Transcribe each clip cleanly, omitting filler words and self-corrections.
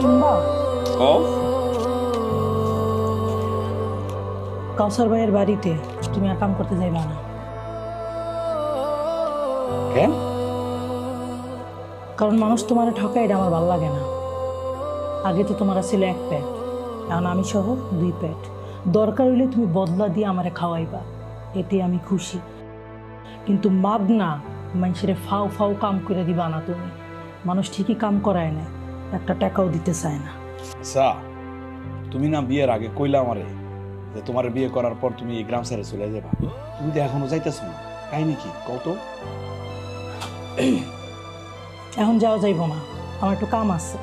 শুনবা? কও। কাউসার ভাইয়ের বাড়িতে তুমি আর কাম করতে যাইবা না। কেন? কারণ মানুষ তোমার ঠকায়, এটা আমার ভালো লাগে না। আগে তো তোমার ছিল এক পেট, এখন আমি সহ দুই পেট। দরকার হইলে তুমি বদলা দিয়ে আমারে খাওয়াইবা, এতে আমি খুশি। কিন্তু মাগনা মানুষের ফাও ফাও কাম করে দিবা না তুমি। মানুষ ঠিকই কাম করায় না, একটা টাকাও দিতে চায় না। আচ্ছা, তুমি না বিয়ের আগে কইলা আমারে যে তোমার বিয়ে করার পর তুমি এই গ্রাম ছেড়ে চলে যাবা। তুমি তো এখনো যাইতেছো না, কাহিনী কি কও তো? এখন যাওয়া যাইব না, আমার একটু কাম আছে।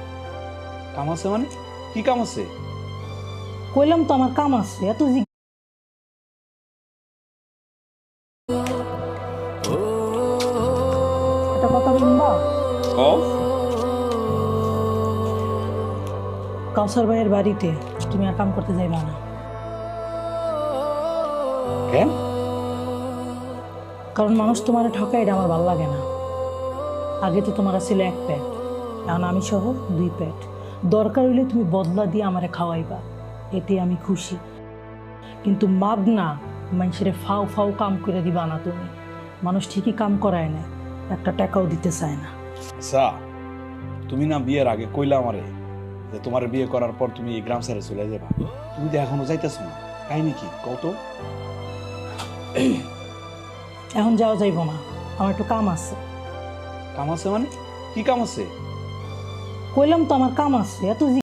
কাম আছে মানে? কি কাম আছে? কইলাম তো আমার কাম আছে, এত একটা কথা শুনবা? কও। কাউসার ভাইয়ের বাড়িতে তুমি আর কাম করতে যাইবা না। কেন? কারণ মানুষ তোমার ঠকায়, এটা আমার ভালো লাগে না। আগে তো তোমার ছিল এক পেট, এখন আমি সহ দুই পেট। দরকার হইলে তুমি বদলা দিয়ে আমারে খাওয়াইবা, এতে আমি খুশি। কিন্তু মাগনা মানুষের ফাও ফাও কাম করে দিবা না তুমি। মানুষ ঠিকই কাম করায় না, একটা টাকাও দিতে চায় না। আচ্ছা, তুমি না বিয়ের আগে কইলা আমারে যে তোমার বিয়ে করার পর তুমি এই গ্রাম ছেড়ে চলে যাবা। তুমি তো এখনো যাইতেছো না, কাহিনী কি কও তো? এখন যাওয়া যাইব না, আমার একটু কাম আছে। কাম আছে মানে? কি কাম আছে? কইলাম তো আমার কাম আছে, এত